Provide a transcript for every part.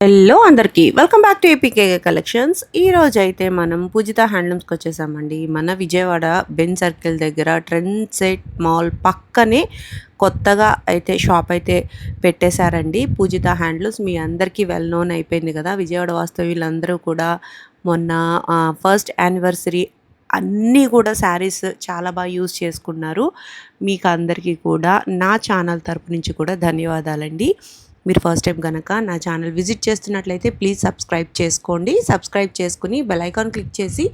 Hello అందరికీ welcome back to APK collections. ఈ రోజు అయితే మనం పూజిత హ్యాండ్లూమ్స్కి వచ్చేసామండి. మన విజయవాడ బెన్ సర్కిల్ దగ్గర ట్రెండ్ సెట్ మాల్ పక్కనే కొత్తగా అయితే షాప్ అయితే పెట్టేశారండి. పూజిత హ్యాండ్లూమ్స్ మీ అందరికీ వెల్ నోన్ అయిపోయింది కదా. విజయవాడ వాస్తవ్యులందరూ కూడా మొన్న ఫస్ట్ యానివర్సరీ అన్నీ కూడా శారీస్ చాలా బాగా యూజ్ చేసుకున్నారు. మీకు అందరికీ కూడా నా ఛానల్ తరపు నుంచి కూడా ధన్యవాదాలండి. మీరు ఫస్ట్ టైం కనుక నా ఛానల్ విజిట్ చేస్తున్నట్లయితే ప్లీజ్ సబ్స్క్రైబ్ చేసుకోండి. సబ్స్క్రైబ్ చేసుకుని బెల్ ఐకాన్ క్లిక్ చేసి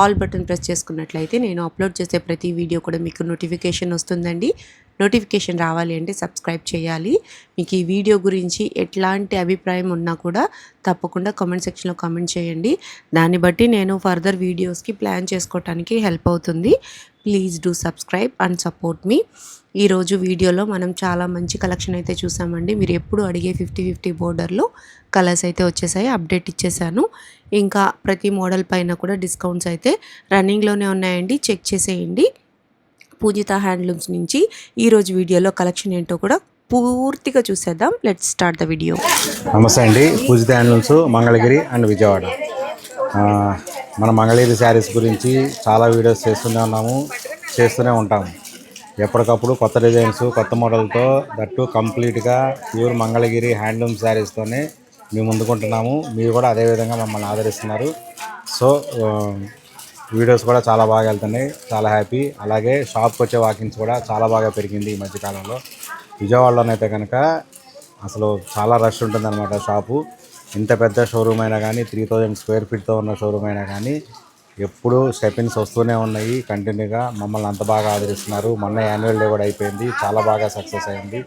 ఆల్ బటన్ ప్రెస్ చేసుకున్నట్లయితే నేను అప్లోడ్ చేసే ప్రతి వీడియో కూడా మీకు నోటిఫికేషన్ వస్తుందండి. నోటిఫికేషన్ రావాలి అంటే సబ్స్క్రైబ్ చేయాలి. మీకు ఈ వీడియో గురించి ఎట్లాంటి అభిప్రాయం ఉన్నా కూడా తప్పకుండా కామెంట్ సెక్షన్లో కామెంట్ చేయండి. దాన్ని బట్టి నేను ఫర్దర్ వీడియోస్కి ప్లాన్ చేసుకోవడానికి హెల్ప్ అవుతుంది. Please do subscribe and support me. ఈరోజు వీడియోలో మనం చాలా మంచి కలెక్షన్ అయితే చూసామండి. మీరు ఎప్పుడు అడిగే 50-50 బోర్డర్లో కలర్స్ అయితే వచ్చేసాయి. అప్డేట్ ఇచ్చేసాను. ఇంకా ప్రతి మోడల్ పైన కూడా డిస్కౌంట్స్ అయితే రన్నింగ్లోనే ఉన్నాయండి. చెక్ చేసేయండి. పూజిత హ్యాండ్లూమ్స్ నుంచి ఈరోజు వీడియోలో కలెక్షన్ ఏంటో కూడా పూర్తిగా చూసేద్దాం. Let's start the video. నమస్తే అండి. పూజిత హ్యాండ్లూమ్స్ మంగళగిరి అండ్ విజయవాడ. మన మంగళగిరి శారీస్ గురించి చాలా వీడియోస్ చేస్తూనే ఉంటాము. ఎప్పటికప్పుడు కొత్త డిజైన్స్ కొత్త మోడల్తో దట్టు కంప్లీట్గా ప్యూర్ మంగళగిరి హ్యాండ్లూమ్ శారీస్తోనే మేము ముందుకుంటున్నాము. మీరు కూడా అదేవిధంగా మమ్మల్ని ఆదరిస్తున్నారు. సో వీడియోస్ కూడా చాలా బాగా వెళ్తున్నాయి. చాలా హ్యాపీ. అలాగే షాప్కి వచ్చే వాకింగ్స్ కూడా చాలా బాగా పెరిగింది ఈ మధ్యకాలంలో. విజయవాడలోనైతే కనుక అసలు చాలా రష్ ఉంటుందన్నమాట. షాపు ఇంత పెద్ద షోరూమ్ అయినా కానీ 3000 స్క్వేర్ ఫీట్తో ఉన్న షోరూమ్ అయినా కానీ ఎప్పుడు స్టెపిన్స్ వస్తూనే ఉన్నాయి. కంటిన్యూగా మమ్మల్ని అంత బాగా ఆదరిస్తున్నారు. మొన్న యాన్యువల్ డే కూడా అయిపోయింది. చాలా బాగా సక్సెస్ అయింది.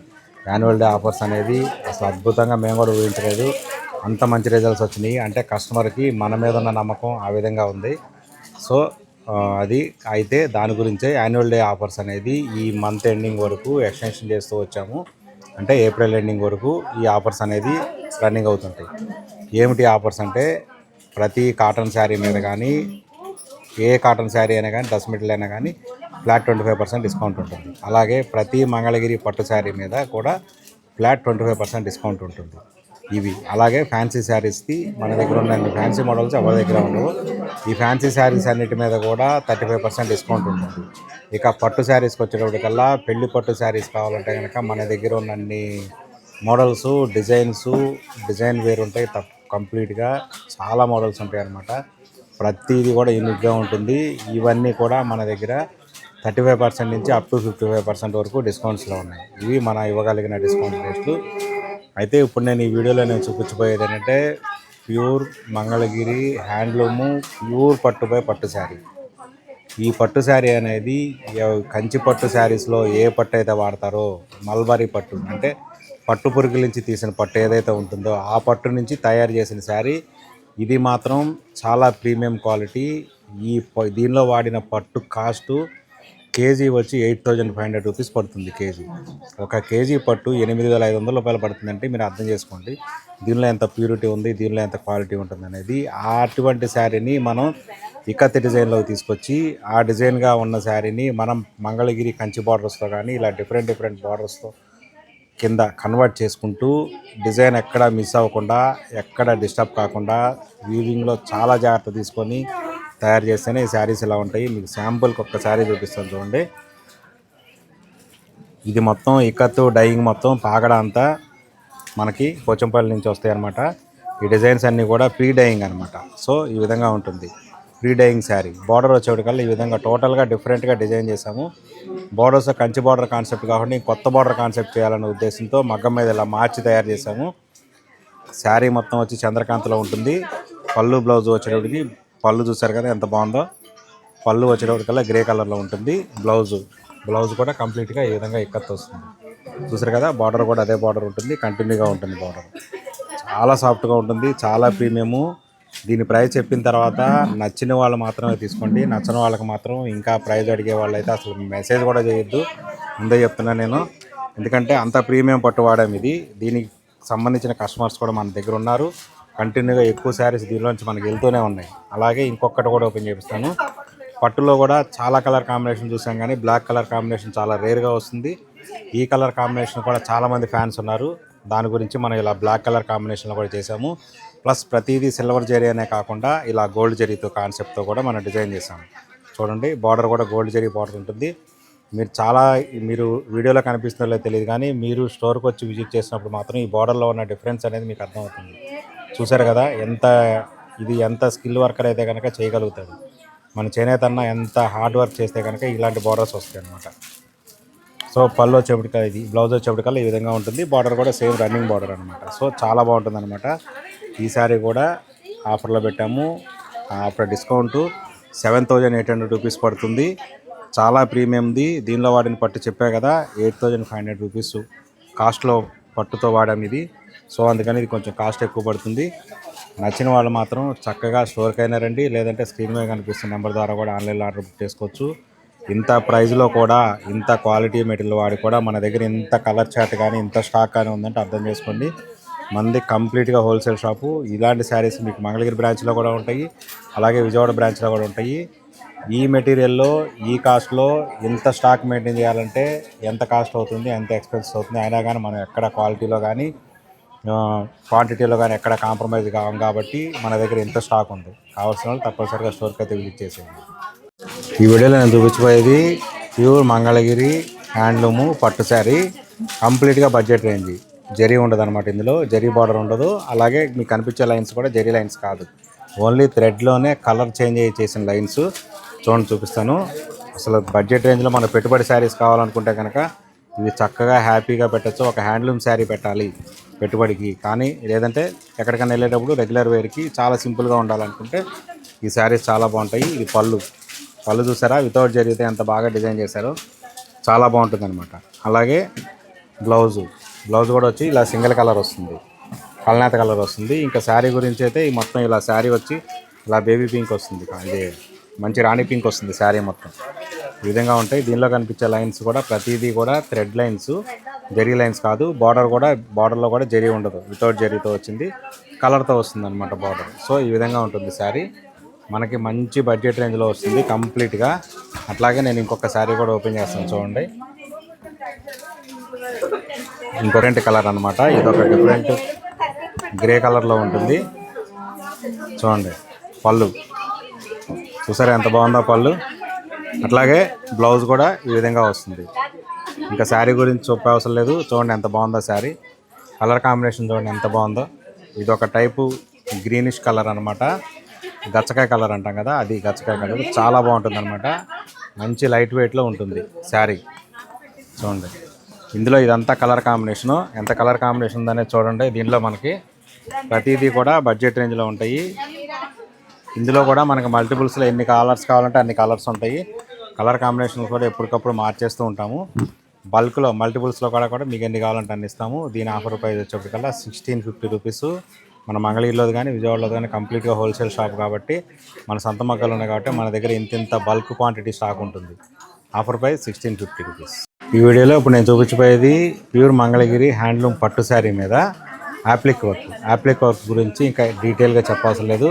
యాన్యువల్ డే ఆఫర్స్ అనేది అసలు అద్భుతంగా మేము కూడా ఊహించలేదు. అంత మంచి రిజల్ట్స్ వచ్చినాయి. అంటే కస్టమర్కి మన మీద ఉన్న నమ్మకం ఆ విధంగా ఉంది. సో అది అయితే దాని గురించే యాన్యువల్ డే ఆఫర్స్ అనేది ఈ మంత్ ఎండింగ్ వరకు ఎక్స్టెన్షన్ చేస్తూ వచ్చాము. అంటే ఏప్రిల్ ఎండింగ్ వరకు ఈ ఆఫర్స్ అనేది రన్నింగ్ అవుతుంటాయి. ఏమిటి ఆఫర్స్ అంటే ప్రతి కాటన్ శారీ మీద కానీ ఏ కాటన్ శారీ అయినా కానీ 10 మీటర్లు అయినా కానీ ఫ్లాట్ 25% డిస్కౌంట్ ఉంటుంది. అలాగే ప్రతి మంగళగిరి పట్టు శారీ మీద కూడా ఫ్లాట్ 25% డిస్కౌంట్ ఉంటుంది. ఇవి అలాగే ఫ్యాన్సీ శారీస్కి మన దగ్గర ఉన్న ఫ్యాన్సీ మోడల్స్ ఎవరి దగ్గర ఉండవు. ఈ ఫ్యాన్సీ శారీస్ అన్నిటి మీద కూడా 35% డిస్కౌంట్ ఉంటుంది. ఇక పట్టు శారీస్కి వచ్చేటప్పటికల్లా పెళ్లి పట్టు శారీస్ కావాలంటే కనుక మన దగ్గర ఉన్న అన్ని మోడల్స్ డిజైన్ వేరు ఉంటాయి. కంప్లీట్గా చాలా మోడల్స్ ఉంటాయి అన్నమాట. ప్రతిదీ కూడా యూనిక్గా ఉంటుంది. ఇవన్నీ కూడా మన దగ్గర 35% నుంచి అప్ టు 55% వరకు డిస్కౌంట్స్లో ఉన్నాయి. ఇవి మన ఇవ్వగలిగిన డిస్కౌంట్ రేట్లు. అయితే ఇప్పుడు నేను ఈ వీడియోలో చూపించబోయేది ఏంటంటే ప్యూర్ మంగళగిరి హ్యాండ్లూము ప్యూర్ పట్టుపై పట్టు శారీ. ఈ పట్టు శారీ అనేది కంచి పట్టు శారీస్లో ఏ పట్టు అయితే వాడతారో మల్బరీ పట్టు అంటే పట్టు పురుగుల నుంచి తీసిన పట్టు ఏదైతే ఉంటుందో ఆ పట్టు నుంచి తయారు చేసిన శారీ. ఇది మాత్రం చాలా ప్రీమియం క్వాలిటీ. దీనిలో వాడిన పట్టు కాస్టు కేజీ వచ్చి 8500 రూపీస్ పడుతుంది. ఒక కేజీ పట్టు 8500 రూపాయలు పడుతుందంటే మీరు అర్థం చేసుకోండి దీనిలో ఎంత ప్యూరిటీ ఉంది, దీనిలో ఎంత క్వాలిటీ ఉంటుంది అనేది. అటువంటి శారీని మనం ఇక్కత్ డిజైన్లోకి తీసుకొచ్చి ఆ డిజైన్గా ఉన్న శారీని మనం మంగళగిరి కంచి బార్డర్స్తో కానీ ఇలా డిఫరెంట్ బార్డర్స్తో కింద కన్వర్ట్ చేసుకుంటూ డిజైన్ ఎక్కడ మిస్ అవ్వకుండా ఎక్కడ డిస్టర్బ్ కాకుండా వీవింగ్లో చాలా జాగ్రత్త తీసుకొని తయారు చేస్తేనే ఈ శారీస్ ఇలా ఉంటాయి. మీకు శాంపుల్కి ఒక్క శారీ చూపిస్తాను చూడండి. ఇది మొత్తం ఇక్కత్తు డైయింగ్ మొత్తం పాగడ అంతా మనకి పోచంపల్లి నుంచి వస్తాయి అన్నమాట. ఈ డిజైన్స్ అన్నీ కూడా ప్రీ డైయింగ్ అనమాట. సో ఈ విధంగా ఉంటుంది ప్రీ డైయింగ్ శారీ. బార్డర్ వచ్చేటికల్లా ఈ విధంగా టోటల్గా డిఫరెంట్గా డిజైన్ చేసాము. బార్డర్స్ కంచి బార్డర్ కాన్సెప్ట్ కాకుండా కొత్త బార్డర్ కాన్సెప్ట్ చేయాలనే ఉద్దేశంతో మగ్గం మీద ఇలా మార్చి తయారు చేసాము. శారీ మొత్తం వచ్చి చంద్రకాంతలో ఉంటుంది. పళ్ళు బ్లౌజ్ వచ్చేటప్పటికి పళ్ళు చూసారు కదా ఎంత బాగుందో. పళ్ళు వచ్చేటప్పటికల్లా గ్రే కలర్లో ఉంటుంది. బ్లౌజ్ కూడా కంప్లీట్గా ఈ విధంగా ఇక్కత్ వస్తుంది. చూసారు కదా బార్డర్ కూడా అదే బార్డర్ ఉంటుంది. కంటిన్యూగా ఉంటుంది బార్డర్. చాలా సాఫ్ట్గా ఉంటుంది. చాలా ప్రీమియము. దీని ప్రైస్ చెప్పిన తర్వాత నచ్చిన వాళ్ళు మాత్రమే తీసుకోండి. నచ్చని వాళ్ళకి మాత్రం ఇంకా ప్రైస్ అడిగే వాళ్ళు అయితే అసలు మెసేజ్ కూడా చేయొద్దు. ముందే చెప్తున్నాను నేను. ఎందుకంటే అంత ప్రీమియం పట్టు వాడాము ఇది. దీనికి సంబంధించిన కస్టమర్స్ కూడా మన దగ్గర ఉన్నారు. కంటిన్యూగా ఎక్కువ శారీస్ దీనిలోంచి మనకి వెళ్తూనే ఉన్నాయి. అలాగే ఇంకొకటి కూడా ఓపెన్ చేపిస్తాను. పట్టులో కూడా చాలా కలర్ కాంబినేషన్ చూసాం కానీ బ్లాక్ కలర్ కాంబినేషన్ చాలా రేర్గా వస్తుంది. ఈ కలర్ కాంబినేషన్ కూడా చాలామంది ఫ్యాన్స్ ఉన్నారు. దాని గురించి మనం ఇలా బ్లాక్ కలర్ కాంబినేషన్లో కూడా చేసాము. ప్లస్ ప్రతిదీ సిల్వర్ జరీ అనే కాకుండా ఇలా గోల్డ్ జరీతో కాన్సెప్ట్తో కూడా మనం డిజైన్ చేసాము. చూడండి, బార్డర్ కూడా గోల్డ్ జరీ బార్డర్ ఉంటుంది. మీరు వీడియోలో కనిపిస్తుందో తెలియదు, కానీ మీరు స్టోర్కి వచ్చి విజిట్ చేసినప్పుడు మాత్రం ఈ బార్డర్లో ఉన్న డిఫరెన్స్ అనేది మీకు అర్థమవుతుంది. చూసారు కదా, ఎంత స్కిల్ వర్కర్ అయితే కనుక చేయగలుగుతాడు. మన చేనేత అన్న ఎంత హార్డ్ వర్క్ చేస్తే కనుక ఇలాంటి బార్డర్స్ వస్తాయి అన్నమాట. సో పళ్ళు వచ్చేప్పటికల్లా ఇది, బ్లౌజ్ వచ్చేప్పటికల్లా ఈ విధంగా ఉంటుంది. బార్డర్ కూడా సేమ్ రన్నింగ్ బార్డర్ అనమాట. సో చాలా బాగుంటుంది అనమాట. ఈ సారీ కూడా ఆఫర్లో పెట్టాము. ఆఫర్ డిస్కౌంట్ 7,800 రూపీస్ పడుతుంది. చాలా ప్రీమియంది. దీనిలో వాడిన పట్టు చెప్పా కదా, 8,500 రూపీస్ కాస్ట్లో పట్టుతో వాడాము ఇది. సో అందుకని ఇది కొంచెం కాస్ట్ ఎక్కువ పడుతుంది. నచ్చిన వాళ్ళు మాత్రం చక్కగా స్టోర్కి అయినా రండి, లేదంటే స్క్రీన్ మీద కనిపిస్తున్న నెంబర్ ద్వారా కూడా ఆన్లైన్లో ఆర్డర్ బుక్ చేసుకోవచ్చు. ఇంత ప్రైస్లో కూడా, ఇంత క్వాలిటీ మెటీరియల్ వాడి కూడా మన దగ్గర ఇంత కలర్ చాట్ కానీ ఇంత స్టాక్ కానీ ఉందంటే అర్థం చేసుకోండి. మనది కంప్లీట్గా హోల్సేల్ షాపు. ఇలాంటి శారీస్ మీకు మంగళగిరి బ్రాంచ్లో కూడా ఉంటాయి, అలాగే విజయవాడ బ్రాంచ్లో కూడా ఉంటాయి. ఈ మెటీరియల్లో ఈ కాస్ట్లో ఇంత స్టాక్ మెయింటైన్ చేయాలంటే ఎంత కాస్ట్ అవుతుంది, ఎంత ఎక్స్పెన్సివ్ అవుతుంది. అయినా కానీ మనం ఎక్కడ క్వాలిటీలో కానీ క్వాంటిటీలో కానీ ఎక్కడ కాంప్రమైజ్ కావం కాబట్టి మన దగ్గర ఇంత స్టాక్ ఉంది. కావాల్సిన వాళ్ళు తప్పనిసరిగా స్టోర్కి అయితే విజిట్ చేసేయండి. ఈ వీడియోలో నేను చూపించబోయేది ప్యూర్ మంగళగిరి హ్యాండ్లూము పట్టు శారీ, కంప్లీట్గా బడ్జెట్ రేంజ్. జరీ ఉండదు అనమాట, ఇందులో జరీ బార్డర్ ఉండదు. అలాగే మీకు కనిపించే లైన్స్ కూడా జరీ లైన్స్ కాదు, ఓన్లీ థ్రెడ్లోనే కలర్ చేంజ్ చేసిన లైన్స్. చూడండి, చూపిస్తాను. అసలు బడ్జెట్ రేంజ్లో మన పెట్టుబడి శారీస్ కావాలనుకుంటే కనుక ఇవి చక్కగా హ్యాపీగా పెట్టచ్చు. ఒక హ్యాండ్లూమ్ శారీ పెట్టాలి పెట్టుబడికి, కానీ లేదంటే ఎక్కడికైనా వెళ్ళేటప్పుడు రెగ్యులర్ వేర్కి చాలా సింపుల్గా ఉండాలనుకుంటే ఈ శారీస్ చాలా బాగుంటాయి. ఇది పళ్ళు చూసారా, వితౌట్ జరిగితే ఎంత బాగా డిజైన్ చేశారో, చాలా బాగుంటుంది అనమాట. అలాగే బ్లౌజ్ కూడా వచ్చి ఇలా సింగిల్ కలర్ వస్తుంది, కల్నేత కలర్ వస్తుంది. ఇంకా శారీ గురించి అయితే ఈ మొత్తం ఇలా శారీ వచ్చి ఇలా బేబీ పింక్ వస్తుంది, ఇది మంచి రాణి పింక్ వస్తుంది శారీ మొత్తం. ఈ విధంగా ఉంటాయి. దీనిలో కనిపించే లైన్స్ కూడా ప్రతిదీ కూడా థ్రెడ్ లైన్స్, జరీ లైన్స్ కాదు. బార్డర్లో కూడా జరీ ఉండదు, వితౌట్ జరీతో వచ్చింది, కలర్తో వస్తుంది అనమాట బార్డర్. సో ఈ విధంగా ఉంటుంది శారీ. మనకి మంచి బడ్జెట్ రేంజ్లో వస్తుంది కంప్లీట్గా. అట్లాగే నేను ఇంకొక శారీ కూడా ఓపెన్ చేస్తాను, చూడండి. ఇంకొక కలర్ అనమాట, ఇదొక డిఫరెంట్ గ్రే కలర్లో ఉంటుంది. చూడండి, పళ్ళు చూసారా ఎంత బాగుందో పళ్ళు. అట్లాగే బ్లౌజ్ కూడా ఈ విధంగా వస్తుంది. ఇంకా శారీ గురించి చెప్పే అవసరం లేదు. చూడండి ఎంత బాగుందో శారీ, కలర్ కాంబినేషన్ చూడండి ఎంత బాగుందో. ఇది ఒక టైపు గ్రీనిష్ కలర్ అనమాట, గచ్చకాయ కలర్ అంటాం కదా, అది గచ్చకాయ కలర్. చాలా బాగుంటుంది అనమాట, మంచి లైట్ వెయిట్లో ఉంటుంది శారీ. చూడండి, ఇందులో ఇదంతా కలర్ కాంబినేషను. ఎంత కలర్ కాంబినేషన్ ఉందనేది చూడండి. దీనిలో మనకి ప్రతిదీ కూడా బడ్జెట్ రేంజ్లో ఉంటాయి. ఇందులో కూడా మనకి మల్టిపుల్స్లో ఎన్ని కలర్స్ కావాలంటే అన్ని కలర్స్ ఉంటాయి. కలర్ కాంబినేషన్స్ కూడా ఎప్పటికప్పుడు మార్చేస్తూ ఉంటాము. బల్క్లో మల్టిపుల్స్లో కూడా మీకు ఎన్ని కావాలంటే అన్ని ఇస్తాము. దీని ఆఫర్ ప్రైస్ వచ్చేప్పటికల్లా 1650 రూపీస్. మన మంగళగిరిలో కానీ విజయవాడలో కానీ కంప్లీట్గా హోల్సేల్ షాప్ కాబట్టి, మన సొంత మగ్గాలు ఉన్నాయి కాబట్టి మన దగ్గర ఇంత బల్క్ క్వాంటిటీ స్టాక్ ఉంటుంది. Offer price 1650 rupees. ఈ వీడియోలో ఇప్పుడు నేను చూపించబోయేది ప్యూర్ మంగళగిరి హ్యాండ్లూమ్ పట్టు శారీ మీద యాప్లిక్ వర్క్ గురించి ఇంకా డీటెయిల్గా చెప్పవసరం లేదు.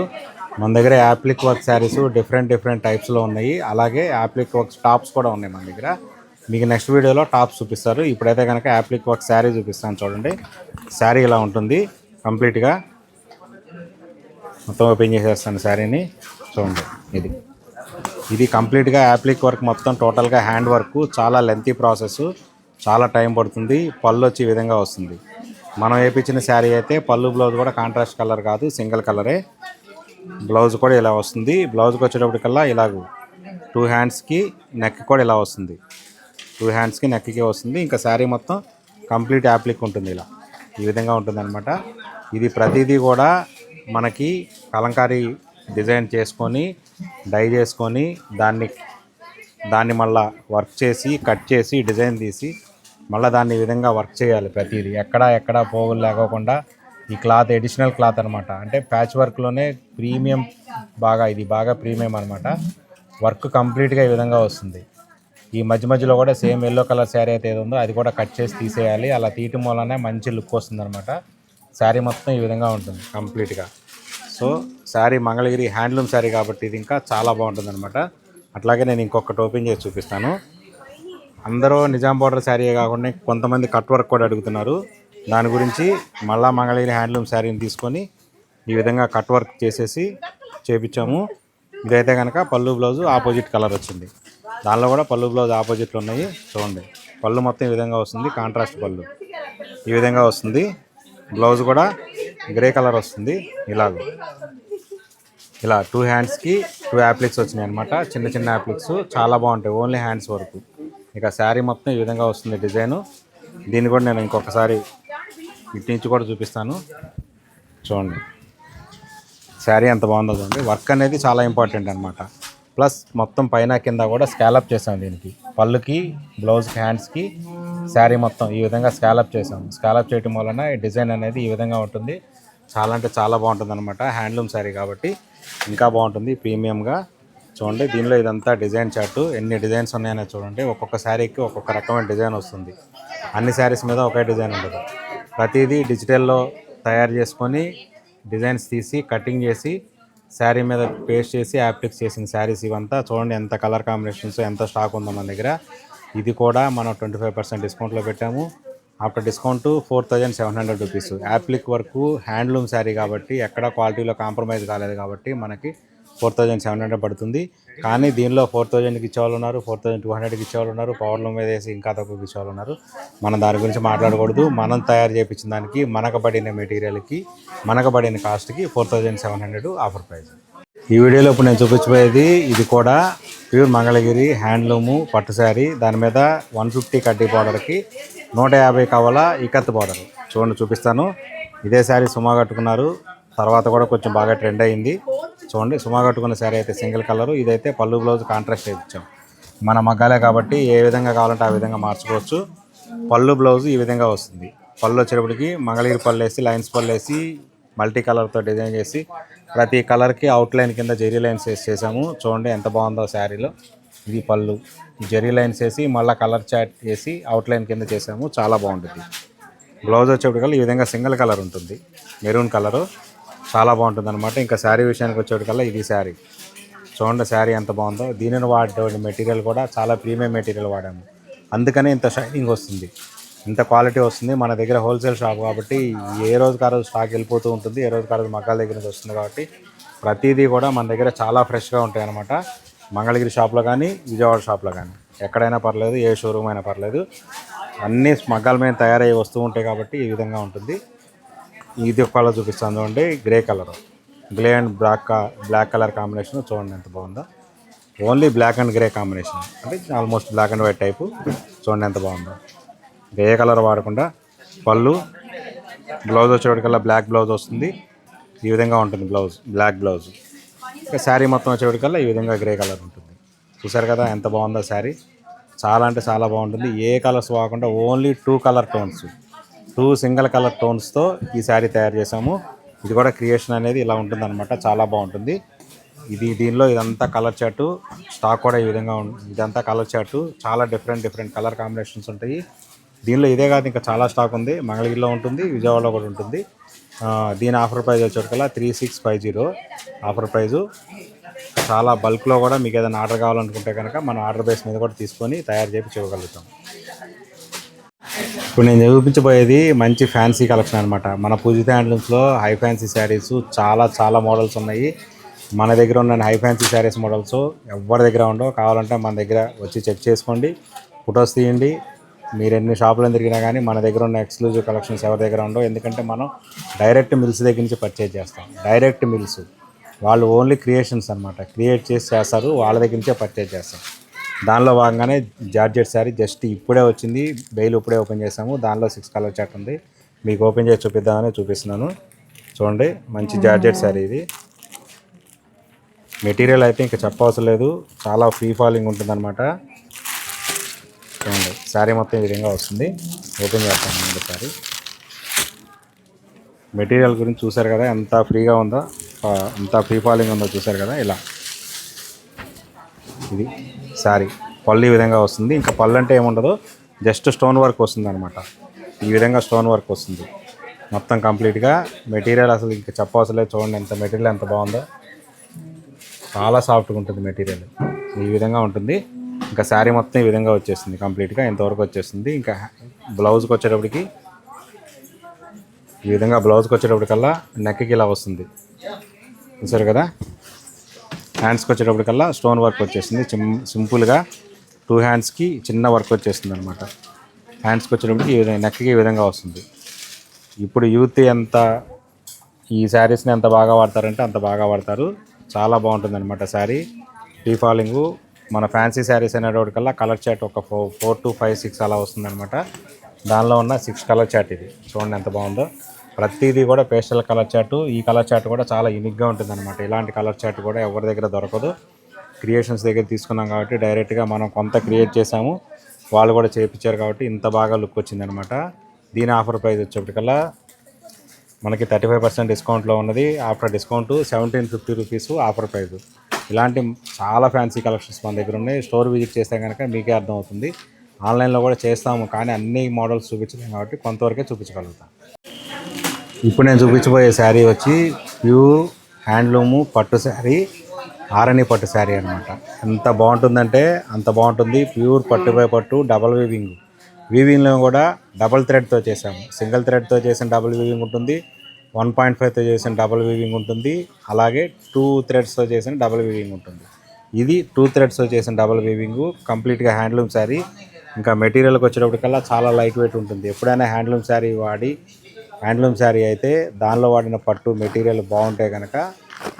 మన దగ్గర యాప్లిక్ వర్క్ శారీస్ డిఫరెంట్ టైప్స్లో ఉన్నాయి. అలాగే యాప్లిక్ వర్క్ టాప్స్ కూడా ఉన్నాయి మన దగ్గర. మీకు నెక్స్ట్ వీడియోలో టాప్స్ చూపిస్తారు. ఇప్పుడైతే కనుక యాప్లిక్ వర్క్ శారీ చూపిస్తాను, చూడండి. శారీ ఇలా ఉంటుంది కంప్లీట్గా. మొత్తం ఓపెన్ చేసేస్తాను శారీని, చూడండి. ఇది కంప్లీట్గా యాప్లిక్ వర్క్ మొత్తం టోటల్గా హ్యాండ్ వర్క్. చాలా లెంతీ ప్రాసెస్, చాలా టైం పడుతుంది. పళ్ళు వచ్చి ఈ విధంగా వస్తుంది. మనం వేయించిన శారీ అయితే పళ్ళు బ్లౌజ్ కూడా కాంట్రాస్ట్ కలర్ కాదు, సింగిల్ కలరే. బ్లౌజ్ కూడా ఇలా వస్తుంది. బ్లౌజ్కి వచ్చేటప్పటికల్లా ఇలాగూ 2 హ్యాండ్స్కి నెక్ కూడా ఇలా వస్తుంది, 2 హ్యాండ్స్కి నెక్కి వస్తుంది. ఇంకా శారీ మొత్తం కంప్లీట్ యాప్లిక్ ఉంటుంది, ఇలా ఈ విధంగా ఉంటుంది అనమాట. ఇది ప్రతిదీ కూడా మనకి కలంకారీ డిజైన్ చేసుకొని డై చేసుకొని దాన్ని మళ్ళీ వర్క్ చేసి కట్ చేసి డిజైన్ తీసి మళ్ళీ దాన్ని ఈ విధంగా వర్క్ చేయాలి. ప్రతిదీ ఎక్కడ పోగులు లేకోకుండా ఈ క్లాత్ ఎడిషనల్ క్లాత్ అనమాట. అంటే ప్యాచ్ వర్క్లోనే ప్రీమియం, ఇది బాగా ప్రీమియం అనమాట. వర్క్ కంప్లీట్గా ఈ విధంగా వస్తుంది. ఈ మధ్యలో కూడా సేమ్ ఎల్లో కలర్ శారీ అయితే ఏదో ఉందో అది కూడా కట్ చేసి తీసేయాలి. అలా తీయటం వల్లనే మంచి లుక్ వస్తుంది అనమాట. శారీ మొత్తం ఈ విధంగా ఉంటుంది కంప్లీట్గా. సో శారీ మంగళగిరి హ్యాండ్లూమ్ శారీ కాబట్టి ఇది ఇంకా చాలా బాగుంటుంది అనమాట. అట్లాగే నేను ఇంకొకటి ఓపెన్ చేసి చూపిస్తాను. అందరూ నిజాం బార్డర్ శారీ కాకుండా కొంతమంది కట్ వర్క్ కూడా అడుగుతున్నారు. దాని గురించి మళ్ళా మంగళగిరి హ్యాండ్లూమ్ శారీని తీసుకొని ఈ విధంగా కట్ వర్క్ చేసేసి చేపించాము. ఇదైతే కనుక పళ్ళు బ్లౌజు ఆపోజిట్ కలర్ వచ్చింది. దానిలో కూడా పళ్ళు బ్లౌజ్ ఆపోజిట్లు ఉన్నాయి. చూడండి, పళ్ళు మొత్తం ఈ విధంగా వస్తుంది. కాంట్రాస్ట్ పళ్ళు ఈ విధంగా వస్తుంది. బ్లౌజ్ కూడా గ్రే కలర్ వస్తుంది. ఇలా 2 హ్యాండ్స్కి 2 యాప్లిక్స్ వచ్చినాయి అనమాట. చిన్న చిన్న యాప్లిక్స్ చాలా బాగుంటాయి, ఓన్లీ హ్యాండ్స్ వరకు. ఇక శారీ మొత్తం ఈ విధంగా వస్తుంది డిజైను. దీన్ని కూడా నేను ఇంకొకసారి ఇటు నుంచి కూడా చూపిస్తాను. చూడండి శారీ ఎంత బాగుందో చూడండి. వర్క్ అనేది చాలా ఇంపార్టెంట్ అనమాట. ప్లస్ మొత్తం పైన కింద కూడా స్కాలప్ చేసాం. దీనికి పళ్ళుకి, బ్లౌజ్కి, హ్యాండ్స్కి శారీ మొత్తం ఈ విధంగా స్కాలప్ చేసాం. స్కాలప్ చేయటం వలన ఈ డిజైన్ అనేది ఈ విధంగా ఉంటుంది. చాలా అంటే చాలా బాగుంటుంది అనమాట. హ్యాండ్లూమ్ శారీ కాబట్టి ఇంకా బాగుంటుంది, ప్రీమియంగా. చూడండి, దీనిలో ఇదంతా డిజైన్ చార్టు. ఎన్ని డిజైన్స్ ఉన్నాయని చూడండి. ఒక్కొక్క శారీకి ఒక్కొక్క రకమైన డిజైన్ వస్తుంది. అన్ని శారీస్ మీద ఒకే డిజైన్ ఉండదు. ప్రతిదీ డిజిటల్లో తయారు చేసుకొని డిజైన్స్ తీసి కటింగ్ చేసి శారీ మీద పేస్ట్ చేసి యాప్లిక్స్ చేసిన శారీస్ ఇవంతా. చూడండి ఎంత కలర్ కాంబినేషన్స్, ఎంత స్టాక్ ఉందో మన దగ్గర. ఇది కూడా మనం 25% డిస్కౌంట్లో పెట్టాము. After discount 4700 rupees. యాప్లిక్ వరకు హ్యాండ్లూమ్ శారీ కాబట్టి ఎక్కడ క్వాలిటీలో కాంప్రమైజ్ కాలేదు కాబట్టి మనకి 4700 పడుతుంది. కానీ దీనిలో 4000కి ఇచ్చేవాళ్ళు ఉన్నారు, 4200కి ఇచ్చేవాళ్ళు ఉన్నారు, పవర్ల మీద వేసి ఇంకా తక్కువకి ఇచ్చేవాళ్ళు ఉన్నారు. మనం దాని గురించి మాట్లాడకూడదు. మనం తయారు చేయించిన దానికి మనకు పడిన మెటీరియల్కి మనకు పడిన కాస్ట్కి 4700 ఆఫర్ ప్రైస్. ఈ వీడియోలో ఇప్పుడు నేను చూపించబోయేది ఇది కూడా ప్యూర్ మంగళగిరి హ్యాండ్లూము పట్టు శారీ. దాని మీద 150 కడ్డీ పౌడర్కి 150 కవల ఇకత్ పౌడర్. చూడండి చూపిస్తాను. ఇదే శారీ సుమా కట్టుకున్నారు, తర్వాత కూడా కొంచెం బాగా ట్రెండ్ అయింది. చూడండి, సుమా కట్టుకున్న శారీ అయితే సింగిల్ కలరు. ఇదైతే పళ్ళు బ్లౌజ్ కాంట్రాస్ట్ ఇచ్చాం. మన మగ్గాలే కాబట్టి ఏ విధంగా కావాలంటే ఆ విధంగా మార్చుకోవచ్చు. పళ్ళు బ్లౌజ్ ఈ విధంగా వస్తుంది. పళ్ళు వచ్చేటప్పటికి మంగళగిరి పళ్ళు వేసి, లైన్స్ పళ్ళు వేసి, మల్టీ కలర్తో డిజైన్ చేసి ప్రతి కలర్కి అవుట్లైన్ కింద జెరీ లైన్స్ వేసి చేసాము. చూడండి ఎంత బాగుందో శారీలో. ఇది పళ్ళు, జెరీ లైన్స్ వేసి మళ్ళీ కలర్ చాట్ చేసి అవుట్లైన్ కింద చేసాము. చాలా బాగుంటుంది. బ్లౌజ్ వచ్చేటికల్లా ఈ విధంగా సింగిల్ కలర్ ఉంటుంది, మెరూన్ కలరు. చాలా బాగుంటుంది అనమాట. ఇంకా శారీ విషయానికి వచ్చేటికల్లా ఇది శారీ. చూడండి శారీ ఎంత బాగుందో. దీనిని వాడే మెటీరియల్ కూడా చాలా ప్రీమియం మెటీరియల్ వాడాము. అందుకనే ఇంత షైనింగ్ వస్తుంది, ఇంత క్వాలిటీ వస్తుంది. మన దగ్గర హోల్సేల్ షాప్ కాబట్టి ఏ రోజుకి ఆ రోజు స్టాక్ వెళ్ళిపోతూ ఉంటుంది. ఏ రోజుకి ఆ రోజు మగ్గాల దగ్గర నుంచి వస్తుంది కాబట్టి ప్రతిదీ కూడా మన దగ్గర చాలా ఫ్రెష్గా ఉంటాయి అన్నమాట. మంగళగిరి షాప్లో కానీ, విజయవాడ షాప్లో కానీ, ఎక్కడైనా పర్లేదు, ఏ షోరూమ్ అయినా పర్లేదు, అన్నీ మగ్గాల మీద తయారయ్యే వస్తూ ఉంటాయి కాబట్టి ఈ విధంగా ఉంటుంది. ఇది ఒక కలర్ చూపిస్తాను చూడండి, grey colour. Grey and black colour combination. చూడండి ఎంత బాగుందో. Only black and grey combination, అంటే almost black and white type. చూడండి ఎంత బాగుందో. గ్రే కలర్ వాడకుండా పళ్ళు, బ్లౌజ్ వచ్చేటికల్లా బ్లాక్ బ్లౌజ్ వస్తుంది. ఈ విధంగా ఉంటుంది బ్లౌజ్, బ్లాక్ బ్లౌజ్. ఇంకా శారీ మొత్తం వచ్చేటికల్లా ఈ విధంగా గ్రే కలర్ ఉంటుంది. చూసారు కదా ఎంత బాగుందో శారీ. చాలా అంటే చాలా బాగుంటుంది. ఏ కలర్స్ వాడకుండా only 2 colour tones, 2 single colour టోన్స్తో ఈ శారీ తయారు చేసాము. ఇది కూడా క్రియేషన్ అనేది ఇలా ఉంటుంది అనమాట. చాలా బాగుంటుంది. దీనిలో ఇదంతా కలర్ చార్టు. స్టాక్ కూడా ఈ విధంగా ఇదంతా కలర్ చార్టు. చాలా డిఫరెంట్ కలర్ కాంబినేషన్స్ ఉంటాయి దీనిలో. ఇదే కాదు ఇంకా చాలా స్టాక్ ఉంది. మంగళగిరిలో ఉంటుంది, విజయవాడలో కూడా ఉంటుంది. దీని ఆఫర్ ప్రైస్ వచ్చేటికల్లా 3650 ఆఫర్ ప్రైజు. చాలా బల్క్లో కూడా మీకు ఏదైనా ఆర్డర్ కావాలనుకుంటే కనుక మనం ఆర్డర్ బేస్ మీద కూడా తీసుకొని తయారు చేసి ఇవ్వగలుగుతాం. ఇప్పుడు నేను చూపించబోయేది మంచి ఫ్యాన్సీ కలెక్షన్ అనమాట. మన పూజిత హ్యాండ్లూమ్స్లో హై ఫ్యాన్సీ శారీస్ చాలా మోడల్స్ ఉన్నాయి. మన దగ్గర ఉన్న హై ఫ్యాన్సీ శారీస్ మోడల్స్ ఎవరి దగ్గర ఉండవు. కావాలంటే మన దగ్గర వచ్చి చెక్ చేసుకోండి, ఫొటోస్ తీయండి. మీరు ఎన్ని షాపులను తిరిగినా కానీ మన దగ్గర ఉన్న ఎక్స్క్లూజివ్ కలెక్షన్స్ ఎవరి దగ్గర ఉండవు. ఎందుకంటే మనం డైరెక్ట్ మిల్స్ దగ్గర నుంచి పర్చేజ్ చేస్తాం. డైరెక్ట్ మిల్స్ వాళ్ళు ఓన్లీ క్రియేషన్స్ అనమాట, క్రియేట్ చేసి చేస్తారు. వాళ్ళ దగ్గర నుంచే పర్చేజ్ చేస్తాం. దానిలో భాగంగానే జార్జెట్ శారీ జస్ట్ ఇప్పుడే వచ్చింది, బెయిల్ ఇప్పుడే ఓపెన్ చేసాము. దానిలో 6 కలర్ చార్ట్ ఉంది. మీకు ఓపెన్ చేసి చూపిద్దామని చూపిస్తున్నాను. చూడండి మంచి జార్జెట్ శారీ ఇది. మెటీరియల్ అయితే ఇంకా చెప్పవసరం లేదు, చాలా ఫ్రీ ఫాలింగ్ ఉంటుందన్నమాట. చూడండి శారీ మొత్తం ఈ విధంగా వస్తుంది. ఓపెన్ చేస్తాను ఒకసారి. మెటీరియల్ గురించి చూసారు కదా ఎంత ఫ్రీగా ఉందో, ఎంత ఫ్రీ ఫాలింగ్ ఉందో చూసారు కదా. ఇలా ఇది శారీ పళ్ళు ఈ విధంగా వస్తుంది. ఇంకా పళ్ళు అంటే ఏముండదు, జస్ట్ స్టోన్ వర్క్ వస్తుంది అనమాట. ఈ విధంగా స్టోన్ వర్క్ వస్తుంది మొత్తం కంప్లీట్గా. మెటీరియల్ అసలు ఇంకా చెప్పవసరం లేదు. చూడండి ఎంత మెటీరియల్ ఎంత బాగుందో, చాలా సాఫ్ట్గా ఉంటుంది మెటీరియల్. ఈ విధంగా ఉంటుంది. ఇంకా శారీ మొత్తం ఈ విధంగా వచ్చేస్తుంది కంప్లీట్గా, ఇంతవరకు వచ్చేస్తుంది. ఇంకా బ్లౌజ్కి వచ్చేటప్పటికి ఈ విధంగా బ్లౌజ్కి వచ్చేటప్పటికల్లా నెక్కి ఇలా వస్తుంది, చూసారు కదా. హ్యాండ్స్కి వచ్చేటప్పటికల్లా స్టోన్ వర్క్ వచ్చేసింది, సింపుల్గా 2 హ్యాండ్స్కి చిన్న వర్క్ వచ్చేస్తుంది అనమాట. హ్యాండ్స్కి వచ్చేటప్పటికి ఈ విధంగా నెక్కి ఈ విధంగా వస్తుంది. ఇప్పుడు యూత్ ఈ శారీస్ని ఎంత బాగా వాడతారంటే అంత బాగా వాడతారు. చాలా బాగుంటుంది అనమాట శారీ. ఫాలింగు మన ఫ్యాన్సీ శారీస్ అనేటప్పటికల్లా కలర్ చాట్ ఒక 4 to 5, 6 అలా వస్తుందన్నమాట. దానిలో ఉన్న 6 కలర్ చాట్ ఇది చూడండి ఎంత బాగుందో. ప్రతిదీ కూడా పేస్టల్ కలర్ చాటు. ఈ కలర్ చాట్ కూడా చాలా యూనిక్గా ఉంటుంది అనమాట. ఇలాంటి కలర్ చాట్ కూడా ఎవరి దగ్గర దొరకదు. క్రియేషన్స్ దగ్గర తీసుకున్నాం కాబట్టి డైరెక్ట్గా మనం కొంత క్రియేట్ చేసాము, వాళ్ళు కూడా చేయించారు కాబట్టి ఇంత బాగా లుక్ వచ్చిందనమాట. దీని ఆఫర్ ప్రైస్ వచ్చేప్పటికల్లా మనకి 35% డిస్కౌంట్లో ఉన్నది. After discount 1750 rupees offer price. ఇలాంటి చాలా ఫ్యాన్సీ కలెక్షన్స్ మన దగ్గర ఉన్నాయి. స్టోర్ విజిట్ చేస్తే కనుక మీకే అర్థమవుతుంది. ఆన్లైన్లో కూడా చేస్తాము, కానీ అన్ని మోడల్స్ చూపించలేము కాబట్టి కొంతవరకే చూపించగలుగుతాం. ఇప్పుడు నేను చూపించబోయే శారీ వచ్చి ప్యూర్ హ్యాండ్లూము పట్టు శారీ, ఆరణి పట్టు శారీ అనమాట. ఎంత బాగుంటుందంటే అంత బాగుంటుంది. ప్యూర్ పట్టు బై పట్టు, డబల్ వీవింగ్. వీవింగ్లో కూడా డబల్ థ్రెడ్తో చేసాము. సింగిల్ థ్రెడ్తో చేసిన డబుల్ వీవింగ్ ఉంటుంది, 1.5తో చేసిన డబుల్ వీవింగ్ ఉంటుంది, అలాగే 2 థ్రెడ్స్తో చేసిన డబుల్ వీవింగ్ ఉంటుంది. ఇది 2 థ్రెడ్స్తో చేసిన డబుల్ వీవింగ్, కంప్లీట్గా హ్యాండ్లూమ్ శారీ. ఇంకా మెటీరియల్కి వచ్చేటప్పటికల్లా చాలా లైట్ వెయిట్ ఉంటుంది. ఎప్పుడైనా హ్యాండ్లూమ్ శారీ అయితే దానిలో వాడిన పట్టు మెటీరియల్ బాగుంటే కనుక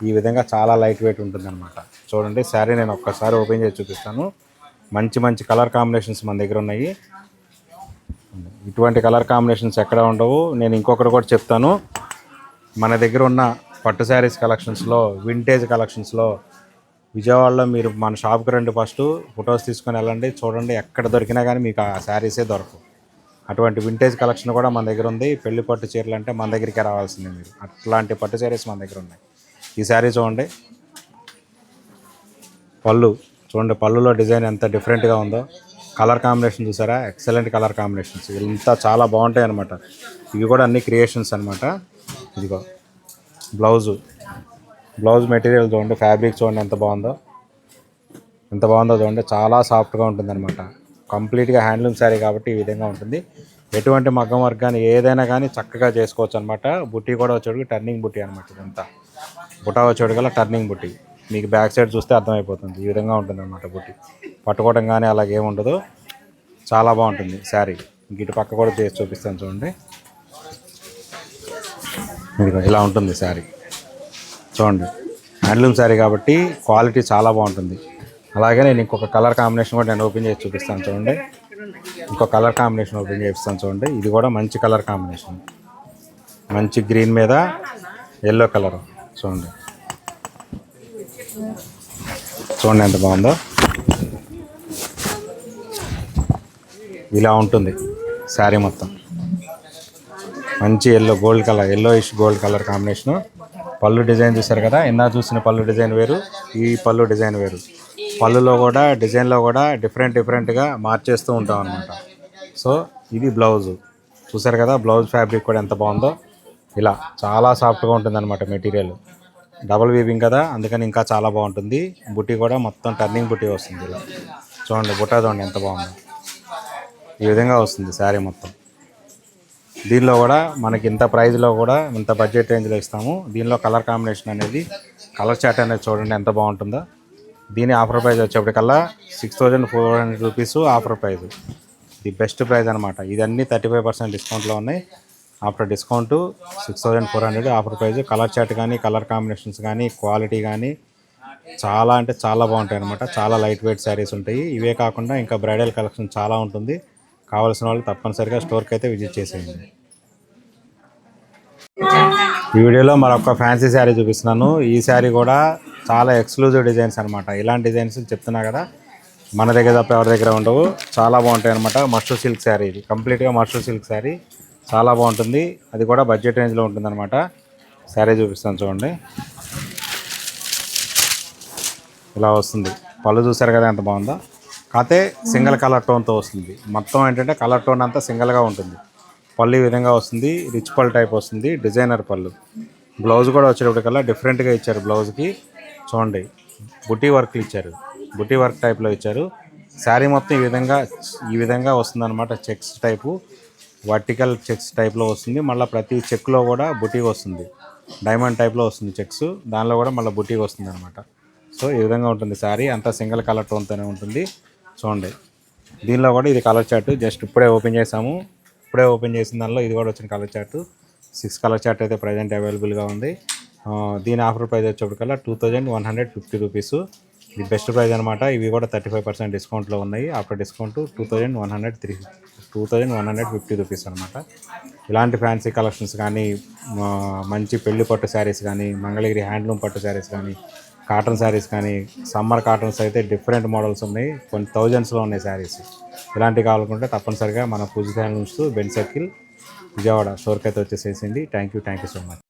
ఈ విధంగా చాలా లైట్ వెయిట్ ఉంటుంది అనమాట. చూడండి శారీ నేను ఒక్కసారి ఓపెన్ చేసి చూపిస్తాను. మంచి మంచి కలర్ కాంబినేషన్స్ మన దగ్గర ఉన్నాయి. ఇటువంటి కలర్ కాంబినేషన్స్ ఎక్కడ ఉండవు. నేను ఇంకొకటి కూడా చెప్తాను, మన దగ్గర ఉన్న పట్టు శారీస్ కలెక్షన్స్లో, వింటేజ్ కలెక్షన్స్లో విజయవాడలో మీరు మన షాప్కి రండి, ఫస్ట్ ఫొటోస్ తీసుకొని వెళ్ళండి, చూడండి. ఎక్కడ దొరికినా కానీ మీకు ఆ శారీసే దొరకవు. అటువంటి వింటేజ్ కలెక్షన్ కూడా మన దగ్గర ఉంది. పెళ్లి పట్టు చీరలు అంటే మన దగ్గరికే రావాల్సిందే మీరు. అట్లాంటి పట్టు శారీస్ మన దగ్గర ఉన్నాయి. ఈ శారీ చూడండి, పళ్ళు చూడండి, పళ్ళులో డిజైన్ ఎంత డిఫరెంట్గా ఉందో. కలర్ కాంబినేషన్ చూసారా, ఎక్సలెంట్ కలర్ కాంబినేషన్స్. ఇంత చాలా బాగుంటాయి అనమాట. ఇవి కూడా అన్ని క్రియేషన్స్ అనమాట. ఇదిగో బ్లౌజ్ మెటీరియల్ చూడండి, ఫ్యాబ్రిక్ చూడండి ఎంత బాగుందో చూడండి. చాలా సాఫ్ట్గా ఉంటుంది అనమాట. కంప్లీట్గా హ్యాండ్లూమ్ శారీ కాబట్టి ఈ విధంగా ఉంటుంది. ఎటువంటి మగ్గం వర్క్ కానీ ఏదైనా కానీ చక్కగా చేసుకోవచ్చు అనమాట. బుట్టి కూడా వచ్చేటికి టర్నింగ్ బుట్టి అనమాట. ఇదంతా బుటా వచ్చేటికల్లా టర్నింగ్ బుట్టి. మీకు బ్యాక్ సైడ్ చూస్తే అర్థమైపోతుంది. ఈ విధంగా ఉంటుంది అనమాట బుట్టి. పట్టుకోవడం కానీ అలాగే ఉండదు. చాలా బాగుంటుంది శారీ. ఇటు పక్క కూడా చేసి చూపిస్తాను చూడండి. ఇలా ఉంటుంది శారీ చూడండి. హ్యాండ్లూమ్ శారీ కాబట్టి క్వాలిటీ చాలా బాగుంటుంది. అలాగే నేను ఇంకొక కలర్ కాంబినేషన్ కూడా నేను ఓపెన్ చేసి చూపిస్తాను చూడండి. ఇంకొక కలర్ కాంబినేషన్ ఓపెన్ చేపిస్తాను చూడండి. ఇది కూడా మంచి కలర్ కాంబినేషన్, మంచి గ్రీన్ మీద ఎల్లో కలర్ చూడండి. ఎంత బాగుందో. ఇలా ఉంటుంది శారీ మొత్తం. మంచి ఎల్లోయిష్ గోల్డ్ కలర్ కాంబినేషను. పళ్ళు డిజైన్ చూసారు కదా, చూసిన పళ్ళు డిజైన్ వేరు, ఈ పళ్ళు డిజైన్ వేరు. పళ్ళులో కూడా డిజైన్లో కూడా డిఫరెంట్గా మార్చేస్తూ ఉంటాం అనమాట. సో ఇది బ్లౌజు చూసారు కదా, బ్లౌజ్ ఫ్యాబ్రిక్ కూడా ఎంత బాగుందో. ఇలా చాలా సాఫ్ట్గా ఉంటుంది అనమాట మెటీరియల్. డబల్ వీవింగ్ కదా, అందుకని ఇంకా చాలా బాగుంటుంది. బుట్టి కూడా మొత్తం టర్నింగ్ బుట్టి వస్తుంది. ఇలా చూడండి, బుట్టా చూడండి ఎంత బాగుందో. ఈ విధంగా వస్తుంది శారీ మొత్తం. దీనిలో కూడా మనకి ఇంత ప్రైజ్లో కూడా ఇంత బడ్జెట్ రేంజ్లో ఇస్తాము. దీనిలో కలర్ కాంబినేషన్ అనేది, కలర్ చార్ట్ అనేది చూడండి ఎంత బాగుంటుందో. దీని ఆఫర్ ప్రైస్ వచ్చేప్పటికల్లా 6400 rupees offer price. The best price అనమాట. ఇదన్నీ 35% డిస్కౌంట్లో ఉన్నాయి. After discount 6400 offer price. Colour chart కానీ, కలర్ కాంబినేషన్స్ కానీ, క్వాలిటీ కానీ చాలా అంటే చాలా బాగుంటాయి అనమాట. చాలా లైట్ వెయిట్ శారీస్ ఉంటాయి. ఇవే కాకుండా ఇంకా బ్రైడల్ కలెక్షన్ చాలా ఉంటుంది. కావాల్సిన వాళ్ళు తప్పనిసరిగా స్టోర్కి అయితే విజిట్ చేసేయండి. ఈ వీడియోలో మరొక ఫ్యాన్సీ శారీ చూపిస్తున్నాను. ఈ శారీ కూడా చాలా ఎక్స్క్లూజివ్ డిజైన్స్ అనమాట. ఇలాంటి డిజైన్స్ చెప్తున్నా కదా, మన దగ్గర తప్ప ఎవరి దగ్గర ఉండవు. చాలా బాగుంటాయి అనమాట. మష్రూ సిల్క్ శారీ, ఇది కంప్లీట్గా మష్రూ సిల్క్ శారీ. చాలా బాగుంటుంది. అది కూడా బడ్జెట్ రేంజ్లో ఉంటుంది అనమాట. శారీ చూపిస్తాను చూడండి. ఇలా వస్తుంది. పళ్ళు చూసారు కదా ఎంత బాగుందో. కాకపోతే సింగిల్ కలర్ టోన్తో వస్తుంది. మొత్తం ఏంటంటే కలర్ టోన్ అంతా సింగిల్గా ఉంటుంది. పళ్ళు ఈ విధంగా వస్తుంది. రిచ్ పళ్ళు టైప్ వస్తుంది. డిజైనర్ పళ్ళు. బ్లౌజ్ కూడా వచ్చేటప్పటికల్లా డిఫరెంట్గా ఇచ్చారు. బ్లౌజ్కి చూడండి బుటీ వర్క్లు ఇచ్చారు. బుటీ వర్క్ టైప్లో ఇచ్చారు. శారీ మొత్తం ఈ విధంగా వస్తుందన్నమాట. చెక్స్ టైపు వర్టికల్ చెక్స్ టైప్లో వస్తుంది. మళ్ళీ ప్రతి చెక్లో కూడా బుటీక్ వస్తుంది. డైమండ్ టైప్లో వస్తుంది చెక్స్, దానిలో కూడా మళ్ళీ బుటీక్ వస్తుంది అనమాట. సో ఈ విధంగా ఉంటుంది శారీ, అంతా సింగిల్ కలర్ టోన్తోనే ఉంటుంది. చూడండి, దీనిలో కూడా ఇది కలర్ చార్ట్ జస్ట్ ఇప్పుడే ఓపెన్ చేసాము. ఇప్పుడే ఓపెన్ చేసిన దానిలో ఇది కూడా వచ్చిన కలర్ చార్ట్. 6 కలర్ చార్ట్ అయితే ప్రజెంట్ అవైలబుల్గా ఉంది. దీని ఆఫర్ ప్రైస్ వచ్చేప్పటికల్లా 2150 రూపీస్. ఇది బెస్ట్ ప్రైస్ అనమాట. ఇవి కూడా 35% డిస్కౌంట్లో ఉన్నాయి. ఆఫ్టర్ డిస్కౌంట్ 2150 రూపీస్ అనమాట. ఇలాంటి ఫ్యాన్సీ కలెక్షన్స్ కానీ, మంచి పెళ్లి పట్టు శారీస్ కానీ, మంగళగిరి హ్యాండ్లూమ్ పట్టు శారీస్ కానీ, కాటన్ శారీస్ కానీ, సమ్మర్ కాటన్స్ అయితే డిఫరెంట్ మోడల్స్ ఉన్నాయి. కొన్ని థౌజండ్స్లో ఉన్నాయి శారీస్. ఇలాంటివి కావాలనుకుంటే తప్పనిసరిగా మన Pujitha handlooms Benz circle Vijayawada స్టోర్కి అయితే వచ్చేసేసింది. Thank you so much.